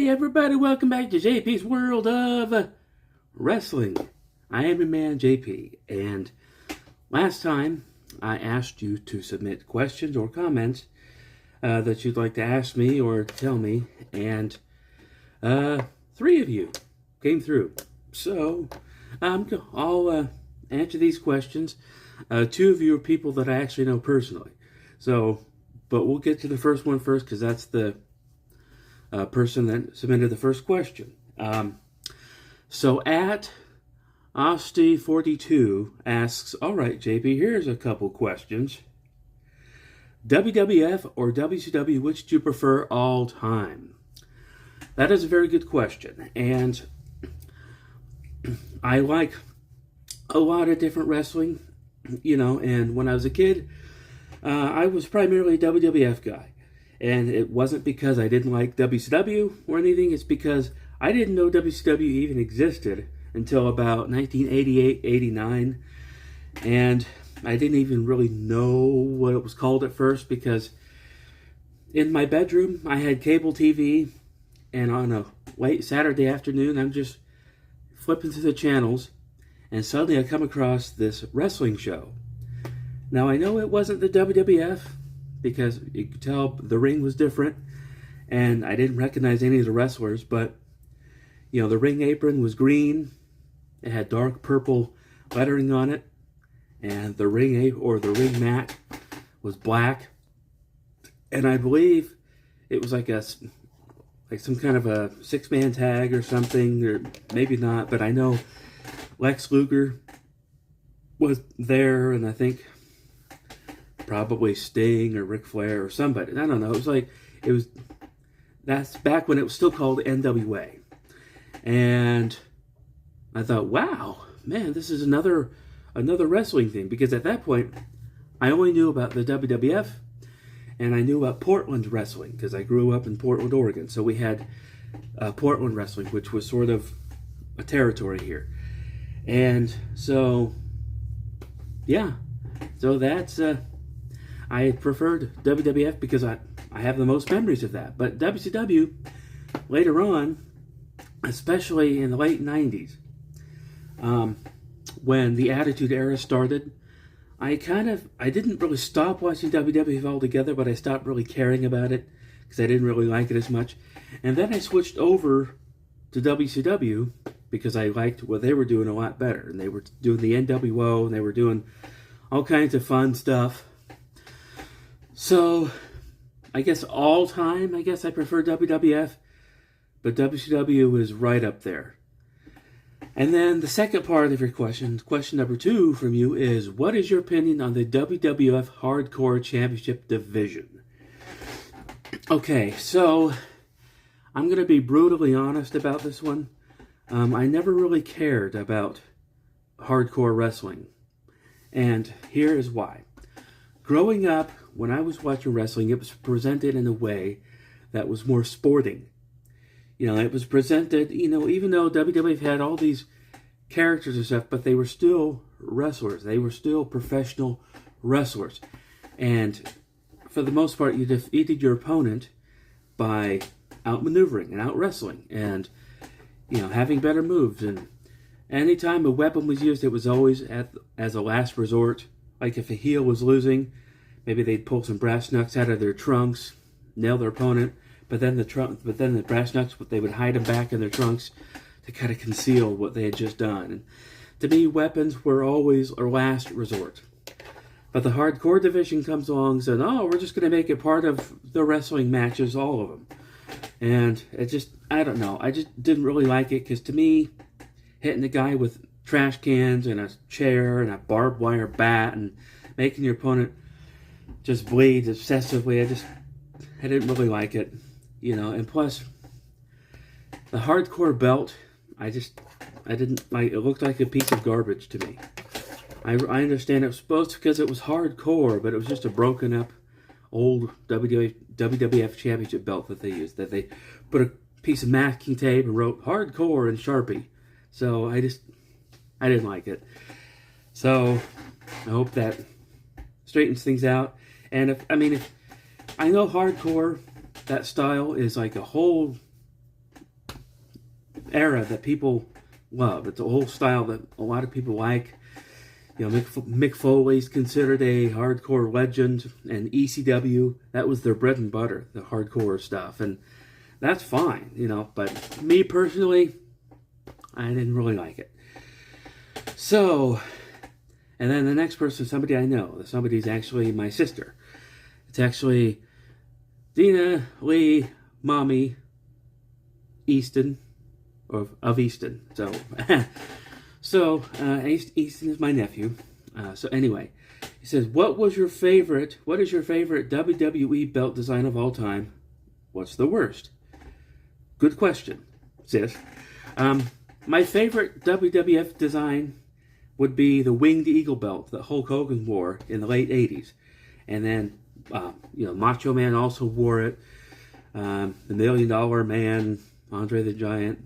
everybody, welcome back to J.P.'s World of Wrestling. I am your man JP, and last time I asked you to submit questions or comments that you'd like to ask me or tell me, and 3 of you came through. So I'll answer these questions. 2 of you are people that I actually know personally. So, but we'll get to the first one first because that's the person that submitted the first question. So at Osti42 asks, all right, JP, here's a couple questions. WWF or WCW, which do you prefer all time? That is a very good question. And I like a lot of different wrestling, and when I was a kid, I was primarily a WWF guy. And it wasn't because I didn't like WCW or anything. It's because I didn't know WCW even existed until about 1988, 89. And I didn't even really know what it was called at first because in my bedroom, I had cable TV. And on a late Saturday afternoon, I'm just flipping through the channels. And suddenly I come across this wrestling show. Now, I know it wasn't the WWF, because you could tell the ring was different, and I didn't recognize any of the wrestlers, but, the ring apron was green, it had dark purple lettering on it, and the ring mat was black, and I believe it was like some kind of a 6-man tag or something, or maybe not, but I know Lex Luger was there, and I think probably Sting or Ric Flair or somebody. I don't know. That's back when it was still called NWA. And I thought, wow, man, this is another wrestling thing. Because at that point, I only knew about the WWF and I knew about Portland wrestling because I grew up in Portland, Oregon. So we had Portland wrestling, which was sort of a territory here. And so, yeah. So that's... I preferred WWF because I have the most memories of that. But WCW, later on, especially in the late 90s, when the Attitude Era started, I didn't really stop watching WWF altogether, but I stopped really caring about it because I didn't really like it as much. And then I switched over to WCW because I liked what they were doing a lot better. And they were doing the NWO, and they were doing all kinds of fun stuff. So, I guess all time, I prefer WWF, but WCW is right up there. And then the second part of your question number 2 from you is, what is your opinion on the WWF Hardcore Championship Division? Okay, so I'm going to be brutally honest about this one. I never really cared about hardcore wrestling, and here is why. Growing up, when I was watching wrestling, it was presented in a way that was more sporting. It was presented, even though WWF had all these characters and stuff, but they were still wrestlers. They were still professional wrestlers. And for the most part, you defeated your opponent by outmaneuvering and out-wrestling and, having better moves. And anytime a weapon was used, it was always as a last resort. Like if a heel was losing, maybe they'd pull some brass knucks out of their trunks, nail their opponent, but then the brass knucks, they would hide them back in their trunks to kind of conceal what they had just done. And to me, weapons were always our last resort. But the hardcore division comes along and says, oh, we're just going to make it part of the wrestling matches, all of them. And it just, I don't know, I just didn't really like it because to me, hitting a guy with trash cans and a chair and a barbed wire bat and making your opponent just bleed obsessively, I didn't really like it, and plus the hardcore belt, I didn't like. It looked like a piece of garbage to me. I understand it was supposed to because it was hardcore, but it was just a broken up old WWF championship belt that they used, that they put a piece of masking tape and wrote hardcore in Sharpie. So I didn't like it. So I hope that straightens things out. And if I know hardcore, that style is like a whole era that people love. It's a whole style that a lot of people like. You know, Mick Foley's considered a hardcore legend, and ECW, that was their bread and butter, the hardcore stuff, and that's fine, you know, but me personally, I didn't really like it. So, and then the next person, somebody I know, somebody's actually my sister. It's actually Dina Lee Mommy Easton, of Easton, so... Easton is my nephew. So anyway, he says, what is your favorite WWE belt design of all time? What's the worst? Good question, sis. My favorite WWF design would be the Winged Eagle belt that Hulk Hogan wore in the late 80s. And then, Macho Man also wore it. The $1 Million Man, Andre the Giant,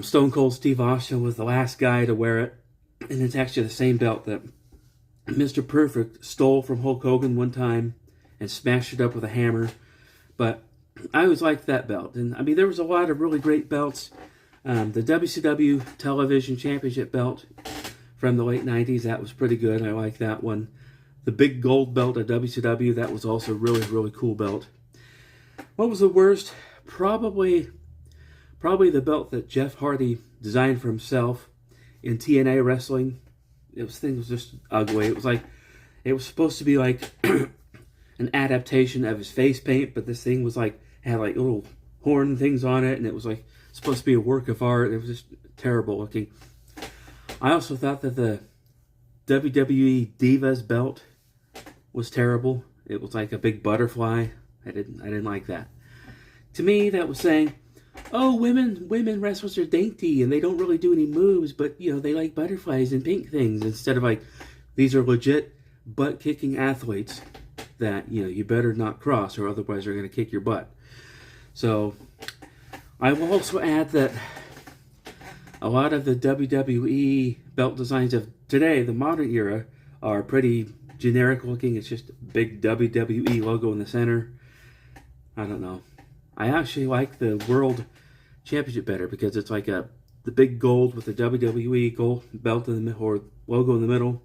Stone Cold Steve Austin was the last guy to wear it, and it's actually the same belt that Mr. Perfect stole from Hulk Hogan one time and smashed it up with a hammer. But I always liked that belt, and I mean there was a lot of really great belts. The WCW Television Championship belt from the late 90s, that was pretty good. I like that one. The big gold belt of WCW, that was also a really, really cool belt. What was the worst? Probably the belt that Jeff Hardy designed for himself in TNA wrestling. Thing was just ugly. It was supposed to be like an adaptation of his face paint, but this thing was had little horn things on it, and it was supposed to be a work of art. It was just terrible looking. I also thought that the WWE Divas belt was terrible. It was like a big butterfly. I didn't like that. To me, that was saying, oh, women wrestlers are dainty and they don't really do any moves, but they like butterflies and pink things, instead of these are legit butt-kicking athletes that you better not cross, or otherwise they're going to kick your butt. So I will also add that a lot of the WWE belt designs of today, the modern era, are pretty generic looking. It's just a big WWE logo in the center. I don't know. I actually like the World Championship better because it's the big gold with the WWE gold belt in the middle, or logo in the middle.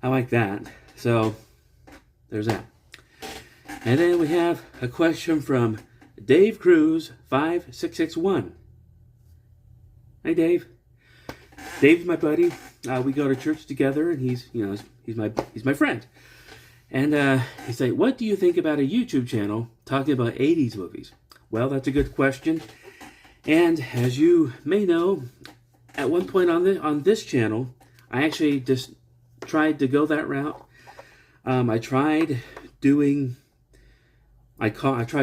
I like that. So there's that. And then we have a question from Dave Cruz 5661. Hey Dave. Dave's my buddy. We go to church together, and he's my friend. And he's like, what do you think about a YouTube channel talking about 80s movies? Well, that's a good question. And as you may know, at one point on this channel, I actually just tried to go that route. I tried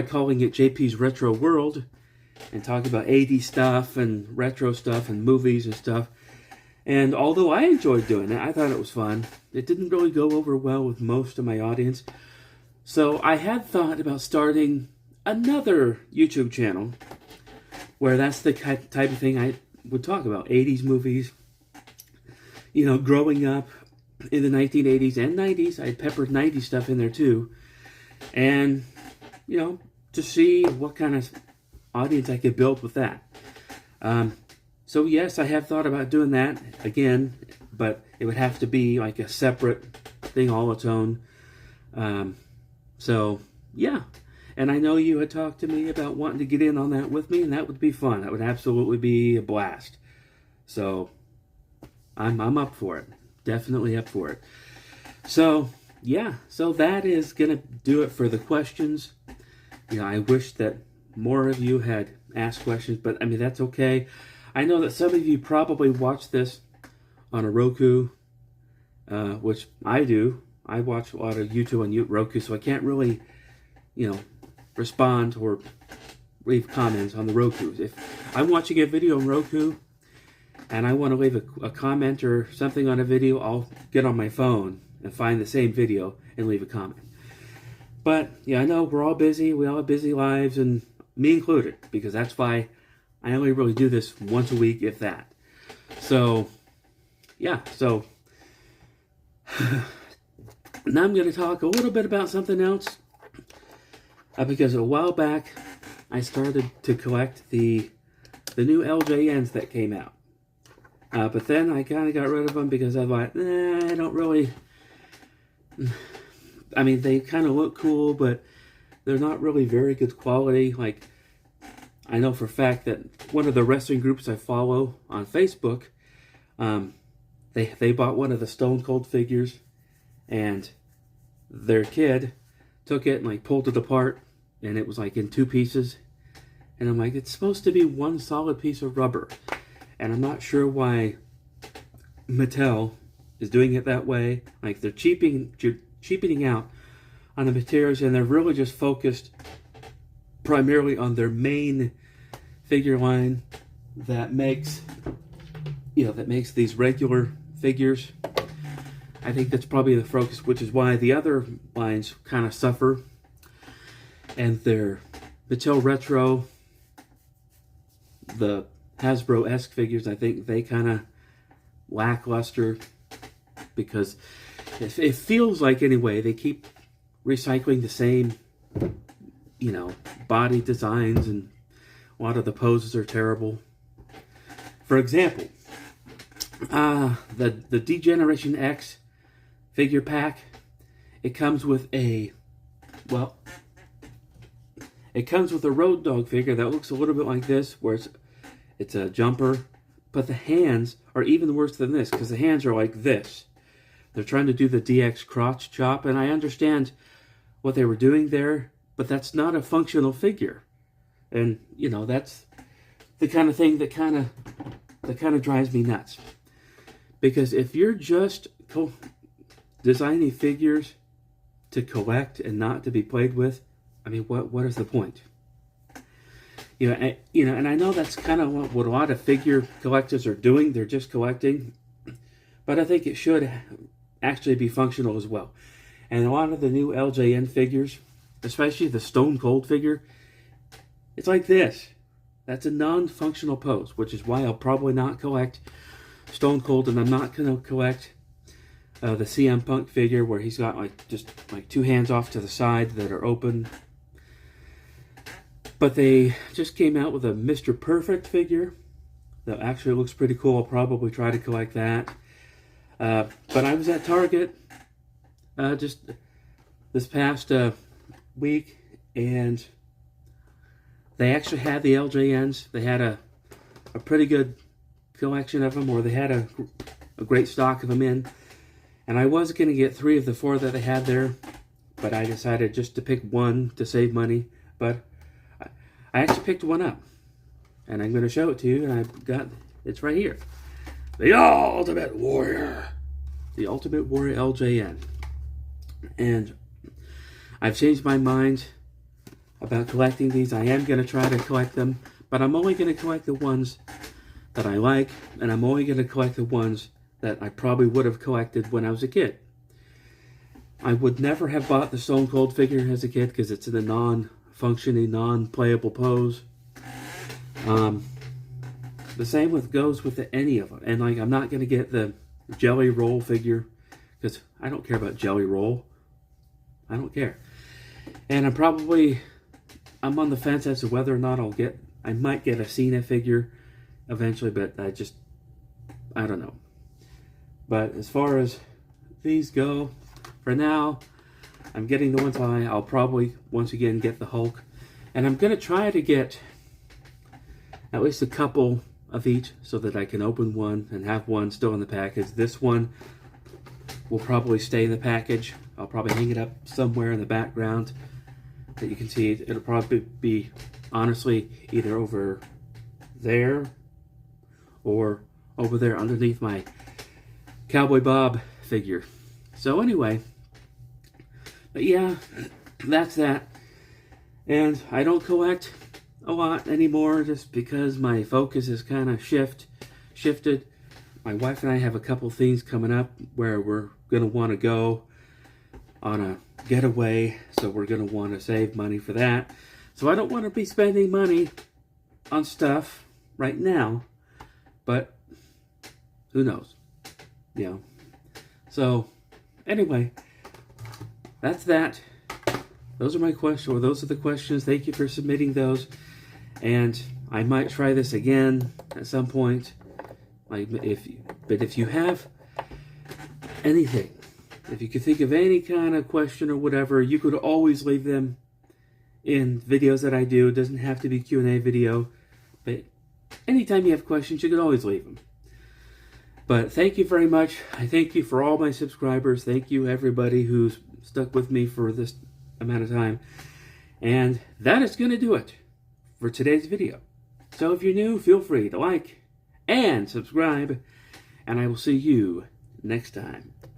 calling it J.P.s Retro World and talking about 80s stuff and retro stuff and movies and stuff. And although I enjoyed doing it, I thought it was fun, it didn't really go over well with most of my audience. So I had thought about starting another YouTube channel where that's the type of thing I would talk about. 80s movies. Growing up in the 1980s and 90s, I peppered 90s stuff in there too. And, to see what kind of audience I could build with that. So yes, I have thought about doing that again, but it would have to be a separate thing all its own. So yeah, and I know you had talked to me about wanting to get in on that with me, and that would be fun. That would absolutely be a blast. So I'm up for it. Definitely up for it. So yeah, so that is gonna do it for the questions. I wish that more of you had asked questions, but I mean that's okay. I know that some of you probably watch this on a Roku, which I do. I watch a lot of YouTube on Roku, so I can't really, respond or leave comments on the Roku. If I'm watching a video on Roku and I want to leave a comment or something on a video, I'll get on my phone and find the same video and leave a comment. But yeah, I know we're all busy. We all have busy lives, and me included, because that's why I only really do this once a week, if that. So, yeah, so now I'm going to talk a little bit about something else. Because a while back, I started to collect the new LJNs that came out. But then I kind of got rid of them because I thought, I don't really... I mean, they kind of look cool, but they're not really very good quality. Like, I know for a fact that one of the wrestling groups I follow on Facebook, they bought one of the Stone Cold figures, and their kid took it and like pulled it apart, and it was like in 2 pieces. And I'm like, it's supposed to be one solid piece of rubber. And I'm not sure why Mattel is doing it that way. Like, they're cheapening out on the materials, and they're really just focused primarily on their main figure line that makes these regular figures. I think that's probably the focus, which is why the other lines kind of suffer. And their Mattel Retro, the Hasbro-esque figures, I think they kind of lackluster, because it feels like, anyway, they keep recycling the same, body designs, and a lot of the poses are terrible. For example, the D-Generation X figure pack, it comes with a Road Dogg figure that looks a little bit like this, where it's a jumper, but the hands are even worse than this, because the hands are like this. They're trying to do the DX crotch chop, and I understand what they were doing there, but that's not a functional figure. And, that's the kind of thing that kind of drives me nuts. Because if you're just designing figures to collect and not to be played with, I mean, what is the point? And I know that's kind of what a lot of figure collectors are doing. They're just collecting. But I think it should actually be functional as well. And a lot of the new LJN figures, especially the Stone Cold figure, it's like this. That's a non-functional pose, which is why I'll probably not collect Stone Cold, and I'm not going to collect the CM Punk figure where he's got just 2 hands off to the side that are open. But they just came out with a Mr. Perfect figure that actually looks pretty cool. I'll probably try to collect that. But I was at Target just this past week, and they actually had the LJNs. They had a pretty good collection of them, or they had a great stock of them in. And I was going to get 3 of the 4 that they had there, but I decided just to pick one to save money. But I actually picked one up, and I'm going to show it to you, and it's right here. The Ultimate Warrior. The Ultimate Warrior LJN. And I've changed my mind about collecting these. I am going to try to collect them, but I'm only going to collect the ones that I like, and I'm only going to collect the ones that I probably would have collected when I was a kid. I would never have bought the Stone Cold figure as a kid because it's in a non-functioning, non-playable pose. The same goes with any of them. And I'm not going to get the Jelly Roll figure because I don't care about Jelly Roll. I don't care. And I'm on the fence as to whether or not I might get a Cena figure eventually, but I don't know. But as far as these go, for now, I'm getting the ones I'll probably once again get the Hulk. And I'm going to try to get at least a couple of each so that I can open one and have one still in the package. This one will probably stay in the package. I'll probably hang it up somewhere in the background that you can see. It'll probably be, honestly, either over there or over there underneath my Cowboy Bob figure. So anyway, but yeah, that's that. And I don't collect a lot anymore just because my focus is kind of shifted. My wife and I have a couple things coming up where we're going to want to go on a getaway, so we're going to want to save money for that. So I don't want to be spending money on stuff right now, but who knows? So anyway, that's that. those are my questions, or those are the questions. Thank you for submitting those. And I might try this again at some point. But if you have anything, if you could think of any kind of question or whatever, you could always leave them in videos that I do. It doesn't have to be Q&A video, but anytime you have questions, you can always leave them. But thank you very much. I thank you for all my subscribers. Thank you everybody who's stuck with me for this amount of time. And that is going to do it for today's video. So if you're new, feel free to like and subscribe, and I will see you next time.